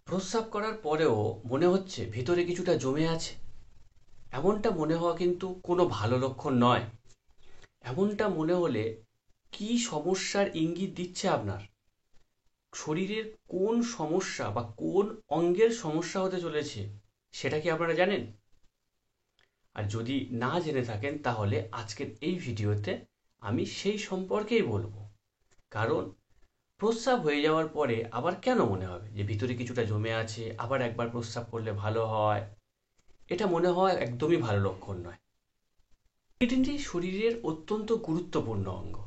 প্রস্রাব করার পরেও মনে হচ্ছে ভিতরে কিছুটা জমে আছে, এমনটা মনে হওয়া কিন্তু কোনো ভালো লক্ষণ নয়। এমনটা মনে হলে কি সমস্যার ইঙ্গিত দিচ্ছে আপনার? শরীরের কোন সমস্যা বা কোন অঙ্গের সমস্যা হতে চলেছে সেটা কি আপনারা জানেন? আর যদি না জেনে থাকেন তাহলে আজকের এই ভিডিওতে আমি সেই সম্পর্কেই বলবো। কারণ প্রস্রাব হয়ে যাওয়ার পরে আবার কেন মনে হবে যে ভিতরে কিছুটা জমে আছে, আবার একবার প্রস্রাব করলে ভালো হয়, এটা মনে হওয়া একদমই ভালো লক্ষণ নয়। কিডনি শরীরের অত্যন্ত গুরুত্বপূর্ণ অঙ্গ।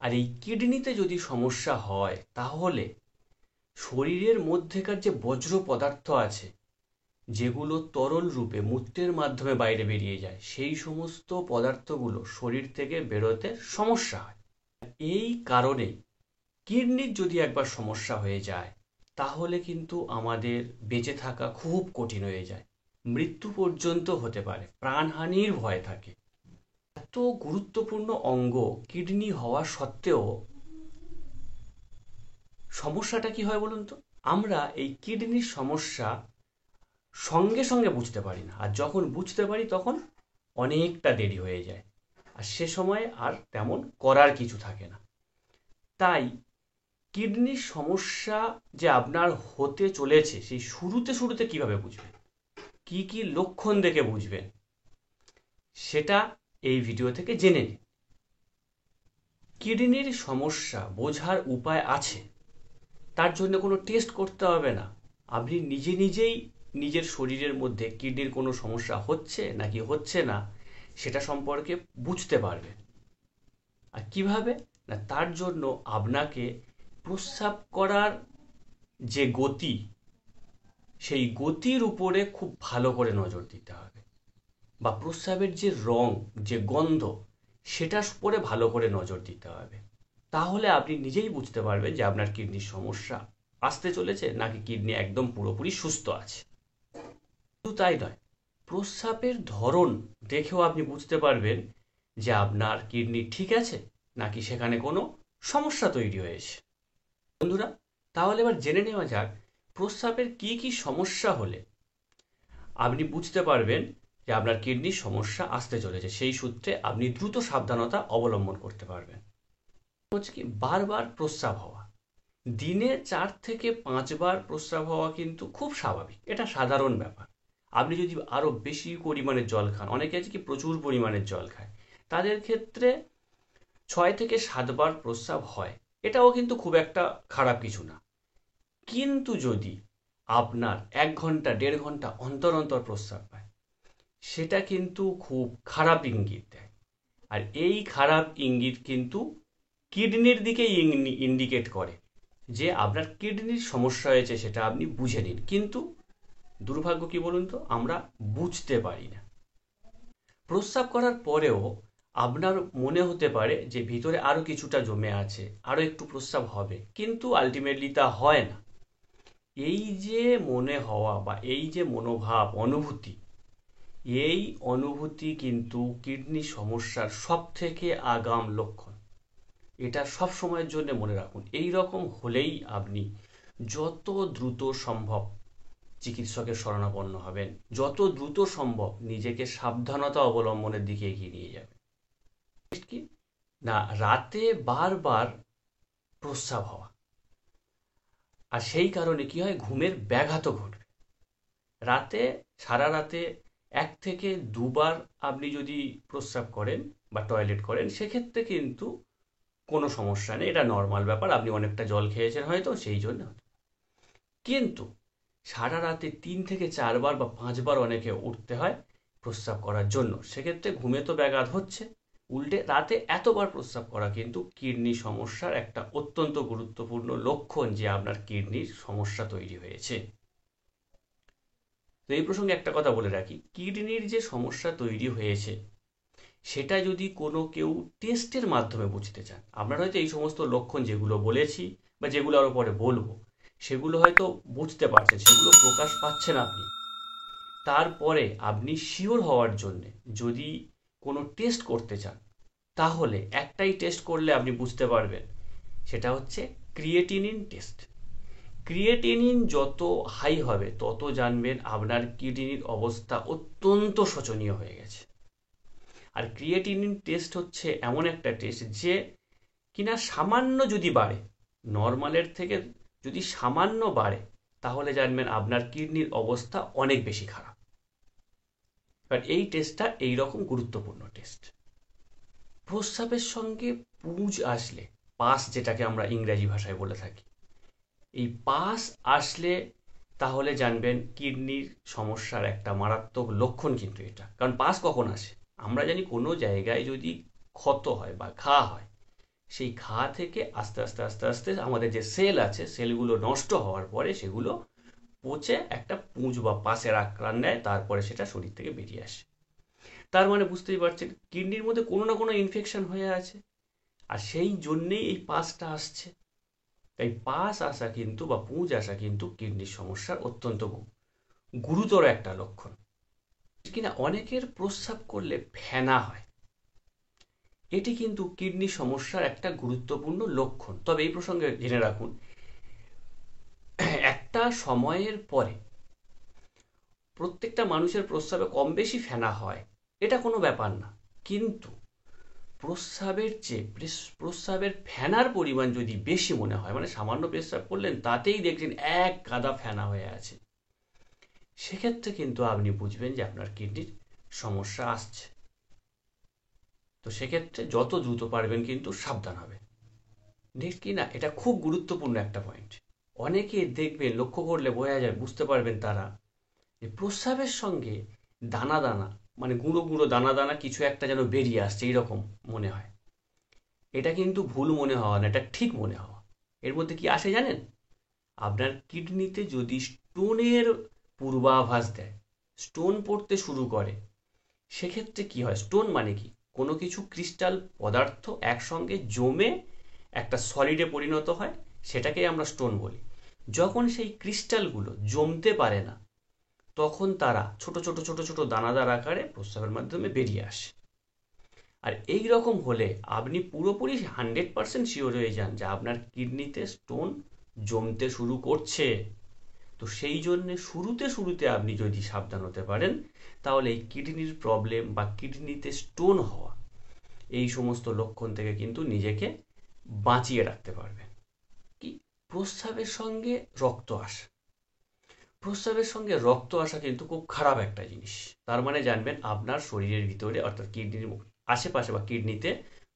আর এই কিডনিতে যদি সমস্যা হয় তাহলে শরীরের মধ্যেকার যে বজ্র পদার্থ আছে, যেগুলো তরল রূপে মূত্রের মাধ্যমে বাইরে বেরিয়ে যায়, সেই সমস্ত পদার্থগুলো শরীর থেকে বেরোতে সমস্যা হয়। এই কারণে কিডনির যদি একবার সমস্যা হয়ে যায় তাহলে কিন্তু আমাদের বেঁচে থাকা খুব কঠিন হয়ে যায়, মৃত্যু পর্যন্ত হতে পারে, প্রাণহানির ভয় থাকে। এত গুরুত্বপূর্ণ অঙ্গ কিডনি হওয়া সত্ত্বেও সমস্যাটা কি হয় বলুন তো? আমরা এই কিডনির সমস্যা সঙ্গে সঙ্গে বুঝতে পারি না, আর যখন বুঝতে পারি তখন অনেকটা দেরি হয়ে যায়, আর সে সময় আর তেমন করার কিছু থাকে না। তাই কিডনির সমস্যা যে আপনার হতে চলেছে সেই শুরুতে শুরুতে কিভাবে বুঝবেন, কি কি লক্ষণ দেখে বুঝবেন, সেটা এই ভিডিও থেকে জেনে নিন। কিডনির সমস্যা বোঝার উপায় আছে, তার জন্য কোনো টেস্ট করতে হবে না। আপনি নিজে নিজেই নিজের শরীরের মধ্যে কিডনির কোনো সমস্যা হচ্ছে নাকি হচ্ছে না সেটা সম্পর্কে বুঝতে পারবেন। আর কিভাবে? না, তার জন্য আপনাকে প্রস্রাব করার যে গতি, সেই গতির উপরে খুব ভালো করে নজর দিতে হবে, বা প্রস্রাবের যে রং, যে গন্ধ, সেটার উপরে ভালো করে নজর দিতে হবে। তাহলে আপনি নিজেই বুঝতে পারবেন যে আপনার কিডনির সমস্যা আসতে চলেছে নাকি কিডনি একদম পুরোপুরি সুস্থ আছে। শুধু তাই নয়, প্রস্রাবের ধরন দেখেও আপনি বুঝতে পারবেন যে আপনার কিডনি ঠিক আছে নাকি সেখানে কোনো সমস্যা তৈরি হয়েছে। বন্ধুরা, তাহলে এবার জেনে নেওয়া যাক প্রস্রাবের কি কি সমস্যা হলে আপনি বুঝতে পারবেন যে আপনার কিডনির সমস্যা আসতে চলেছে, সেই সূত্রে আপনি দ্রুত সাবধানতা অবলম্বন করতে পারবেন। হচ্ছে কি, বারবার প্রস্রাব হওয়া। দিনে 4 থেকে 5 বার প্রস্রাব হওয়া কিন্তু খুব স্বাভাবিক, এটা সাধারণ ব্যাপার। আপনি যদি আরো বেশি পরিমাণে জল খান, অনেকে আছে কি প্রচুর পরিমাণে জল খায়, তাদের ক্ষেত্রে 6 থেকে 7 বার প্রস্রাব হয়, এটাও কিন্তু খুব একটা খারাপ কিছু না। কিন্তু যদি আপনার 1 ঘন্টা 1.5 ঘন্টা অন্তর অন্তর প্রস্রাব পায়, সেটা কিন্তু খুব খারাপ ইঙ্গিত দেয়। আর এই খারাপ ইঙ্গিত কিন্তু কিডনির দিকে ইন্ডিকেট করে যে আপনার কিডনির সমস্যা হয়েছে, সেটা আপনি বুঝে নিন। কিন্তু দুর্ভাগ্য কি বলুন তো, আমরা বুঝতে পারি না। প্রস্রাব করার পরেও আপনার মনে হতে পারে যে ভিতরে আরো কিছুটা জমে আছে, আরো একটু প্রস্রাব হবে, কিন্তু আলটিমেটলি তা হয় না। এই যে মনে হওয়া বা এই যে মনোভাব, অনুভূতি, এই অনুভূতি কিন্তু কিডনি সমস্যার সব থেকে আগাম লক্ষণ। এটা সব সময়ের জন্য মনে রাখুন। এই রকম হলেই আপনি যত দ্রুত সম্ভব চিকিৎসকের শরণাপন্ন হবেন, যত দ্রুত সম্ভব নিজেকে সাবধানতা অবলম্বনের দিকে এগিয়ে নিয়ে যাবেন। কি না, রাতে বারবার প্রস্রাব হওয়া, আর সেই কারণে কি হয়, ঘুমের ব্যাঘাত ঘটবে। রাতে, সারা রাতে 1 থেকে 2 বার আপনি যদি প্রস্রাব করেন বা টয়লেট করেন, সেক্ষেত্রে কিন্তু কোনো সমস্যা নেই, এটা নর্মাল ব্যাপার, আপনি অনেকটা জল খেয়েছেন হয়তো সেই জন্য। কিন্তু সারা রাতে 3 থেকে 4 বার বা 5 বার অনেকে উঠতে হয় প্রস্রাব করার জন্য, সেক্ষেত্রে ঘুমে তো ব্যাঘাত হচ্ছে, উল্টে রাতে এতবার প্রস্রাব করা কিন্তু কিডনি সমস্যার একটা অত্যন্ত গুরুত্বপূর্ণ লক্ষণ যে আপনার কিডনির সমস্যা তৈরি হয়েছে। তো এই প্রসঙ্গে একটা কথা বলে রাখি, কিডনির যে সমস্যা তৈরি হয়েছে সেটা যদি কোনো কেউ টেস্টের মাধ্যমে বুঝতে চান, আপনারা হয়তো এই সমস্ত লক্ষণ যেগুলো বলেছি বা যেগুলো আরো পরে বলবো সেগুলো হয়তো বুঝতে পারছেন, সেগুলো প্রকাশ পাচ্ছেন আপনি। তারপরে আপনি শিওর হওয়ার জন্য যদি কোনো টেস্ট করতে চান, তাহলে একটাই টেস্ট করলে আপনি বুঝতে পারবেন, সেটা হচ্ছে ক্রিয়েটিনিন টেস্ট। ক্রিয়েটিনিন যত হাই হবে তত জানবেন আপনার কিডনির অবস্থা অত্যন্ত শোচনীয় হয়ে গেছে। আর ক্রিয়েটিনিন টেস্ট হচ্ছে এমন একটা টেস্ট যে কিনা সামান্য যদি বাড়ে, নর্মালের থেকে যদি সামান্য বাড়ে, তাহলে জানবেন আপনার কিডনির অবস্থা অনেক বেশি খারাপ। এবার এই টেস্টটা এইরকম গুরুত্বপূর্ণ টেস্ট। প্রস্রাবের সঙ্গে পুঁজ আসলে, পাস যেটাকে আমরা ইংরেজি ভাষায় বলে থাকি, এই পাস আসলে তাহলে জানবেন কিডনির সমস্যার একটা মারাত্মক লক্ষণ কিন্তু এটা। কারণ পাস কখন আসে? আমরা জানি কোনো জায়গায় যদি ক্ষত হয় বা ঘা হয়, সেই ঘা থেকে আস্তে আস্তে আস্তে আস্তে আমাদের যে সেল আছে, সেলগুলো নষ্ট হওয়ার পরে সেগুলো পচে একটা পুঁজ বা পাসের আকার নেয়, তারপরে সেটা শরীর থেকে বেরিয়ে আসে। তার মানে বুঝতেই পারছেন কিডনির মধ্যে কোনো না কোনো ইনফেকশন হয়ে আছে, আর সেই জন্যেই এই পাসটা আসছে। তাই পাস আসা কিন্তু বা পুঁজ আসা কিন্তু কিডনির সমস্যার অত্যন্ত গুরুতর একটা লক্ষণ। কিনা অনেকের প্রস্রাব করলে ফেনা হয়, এটি কিন্তু কিডনি সমস্যার একটা গুরুত্বপূর্ণ লক্ষণ। তবে এই প্রসঙ্গে জেনে রাখুন, একটা সময়ের পরে প্রত্যেকটা মানুষের প্রস্রাবে কম বেশি ফেনা হয়, এটা কোনো ব্যাপার না। কিন্তু প্রস্রাবের চেয়ে প্রস্রাবের ফেনার পরিমাণ যদি বেশি মনে হয়, মানে সামান্য প্রস্রাব করলেন তাতেই দেখলেন এক গাদা ফেনা হয়ে আছে, সেক্ষেত্রে কিন্তু আপনি বুঝবেন যে আপনার কিডনির সমস্যা আসছে। তো সেক্ষেত্রে যত দ্রুত পারবেন কিন্তু সাবধান হবে। নেক্সট কি না, এটা খুব গুরুত্বপূর্ণ একটা পয়েন্ট। অনেকে দেখবেন, লক্ষ্য করলে বোঝা যায়, বুঝতে পারবেন তারা, যে প্রস্রাবের সঙ্গে দানা দানা, মানে গুঁড়ো গুঁড়ো দানা দানা কিছু একটা যেন বেরিয়ে আসছে এইরকম মনে হয়। এটা কিন্তু ভুল মনে হওয়া না, এটা ঠিক মনে হওয়া। এর মধ্যে কি আসে জানেন? আপনার কিডনিতে যদি স্টোনের পূর্বাভাস দেয়, স্টোন পড়তে শুরু করে, সেক্ষেত্রে কি হয়? স্টোন মানে কি? কোনো কিছু ক্রিস্টাল পদার্থ একসঙ্গে জমে একটা সলিডে পরিণত হয়, সেটাকেই আমরা স্টোন বলি। যখন সেই ক্রিস্টালগুলো জমতে পারে না, তখন তারা ছোট ছোট ছোট ছোট দানাদার আকারে প্রস্রাবের মাধ্যমে বেরিয়ে আসে। আর এই রকম হলে আপনি পুরোপুরি 100% শিওর হয়ে যান যে আপনার কিডনিতে স্টোন জমতে শুরু করছে। তো সেই জন্যে শুরুতে শুরুতে আপনি যদি সাবধান হতে পারেন, তাহলে এই কিডনির প্রবলেম বা কিডনিতে স্টোন হওয়া, এই সমস্ত লক্ষণ থেকে কিন্তু নিজেকে বাঁচিয়ে রাখতে পারবেন। কি? প্রস্রাবের সঙ্গে রক্ত আসা। প্রস্রাবের সঙ্গে রক্ত আসা কিন্তু খুব খারাপ একটা জিনিস। তার মানে জানবেন আপনার শরীরের ভিতরে, অর্থাৎ কিডনির আশেপাশে বা কিডনিতে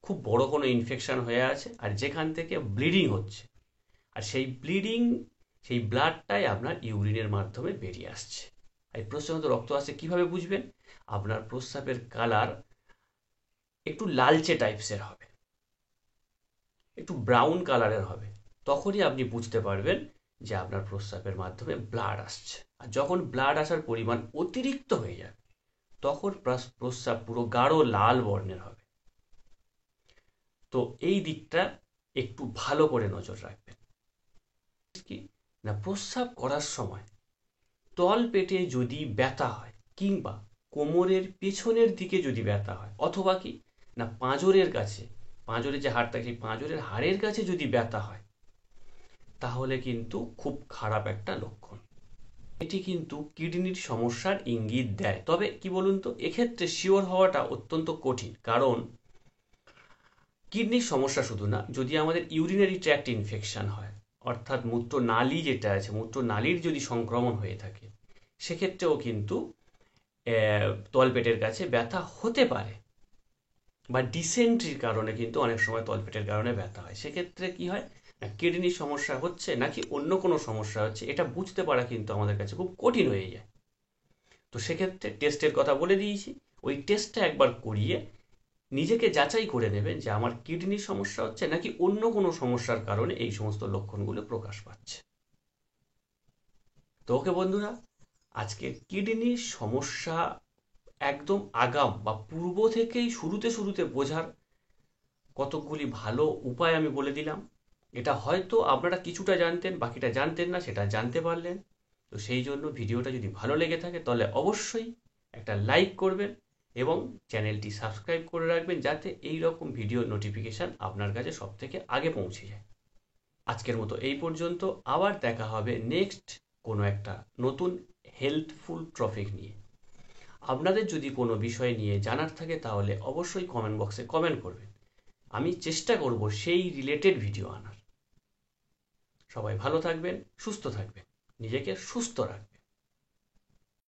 খুব বড় কোনো ইনফেকশন হয়ে আছে, আর যেখান থেকে ব্লিডিং হচ্ছে। আর সেই ব্লিডিং, সেই ব্লাডটাই আপনার ইউরিনের মাধ্যমে বেরিয়ে আসছে। আর প্রস্রাবে রক্ত আসছে কিভাবে বুঝবেন? আপনার প্রস্রাবের কালার একটু লালচে টাইপসের হবে, একটু ব্রাউন কালারের হবে, তখনই আপনি বুঝতে পারবেন যে আপনার প্রস্রাবের মাধ্যমে ব্লাড আসছে। আর যখন ব্লাড আসার পরিমাণ অতিরিক্ত হয়ে যাবে, তখন প্রস্রাব পুরো গাঢ় লাল বর্ণের হবে। তো এই দিকটা একটু ভালো করে নজর রাখবেন। কি না, প্রস্রাব করার সময় তল পেটে যদি ব্যথা হয়, কিংবা কোমরের পেছনের দিকে যদি ব্যথা হয়, অথবা কি না পাঁজরের কাছে, পাঁজরের যে হাড় থাকে সেই পাঁজরের হাড়ের কাছে যদি ব্যথা হয়, তাহলে কিন্তু খুব খারাপ একটা লক্ষণ। এটি কিন্তু কিডনির সমস্যার ইঙ্গিত দেয়। তবে কি বলুন তো, এক্ষেত্রে শিওর হওয়াটা অত্যন্ত কঠিন। কারণ কিডনির সমস্যা শুধু না, যদি আমাদের ইউরিনারি ট্র্যাক্ট ইনফেকশন হয়, অর্থাৎ মূত্রনালী যেটা আছে, মূত্রনালীর যদি সংক্রমণ হয়ে থাকে, সেক্ষেত্রেও কিন্তু তলপেটের কাছে ব্যথা হতে পারে। বা ডিসেন্ট্রির কারণে কিন্তু অনেক সময় তলপেটের কারণে ব্যথা হয়। সেক্ষেত্রে কি হয় না, কিডনির সমস্যা হচ্ছে নাকি অন্য কোনো সমস্যা হচ্ছে, এটা বুঝতে পারা কিন্তু আমাদের কাছে খুব কঠিন হয়ে যায়। তো সেক্ষেত্রে টেস্টের কথা বলে দিয়েছি, ওই টেস্টটা একবার করিয়ে নিজেকে যাচাই করে নেবেন যে আমার কিডনির সমস্যা হচ্ছে নাকি অন্য কোনো সমস্যার কারণে এই সমস্ত লক্ষণগুলো প্রকাশ পাচ্ছে। তো ওকে বন্ধুরা, আজকে কিডনির সমস্যা একদম আগাম বা পূর্ব থেকেই শুরুতে শুরুতে বোঝার কতকগুলি ভালো উপায় আমি বলে দিলাম। এটা হয়তো আপনারা কিছুটা জানতেন, বাকিটা জানতেন না, সেটা জানতে পারলেন। তো সেই জন্য ভিডিওটা যদি ভালো লেগে থাকে, তাহলে অবশ্যই একটা লাইক করবেন এবং চ্যানেলটি সাবস্ক্রাইব করে রাখবেন, যাতে এই রকম ভিডিও নোটিফিকেশান আপনার কাছে সব থেকে আগে পৌঁছে যায়। আজকের মতো এই পর্যন্ত। আবার দেখা হবে নেক্সট কোনো একটা নতুন হেলথফুল টপিক নিয়ে। আপনাদের যদি কোনো বিষয় নিয়ে জানার থাকে তাহলে অবশ্যই কমেন্ট বক্সে কমেন্ট করবেন। আমি চেষ্টা করব সেই রিলেটেড ভিডিও আনার। সবাই ভালো থাকবেন, সুস্থ থাকবেন, নিজেকে সুস্থ রাখবেন।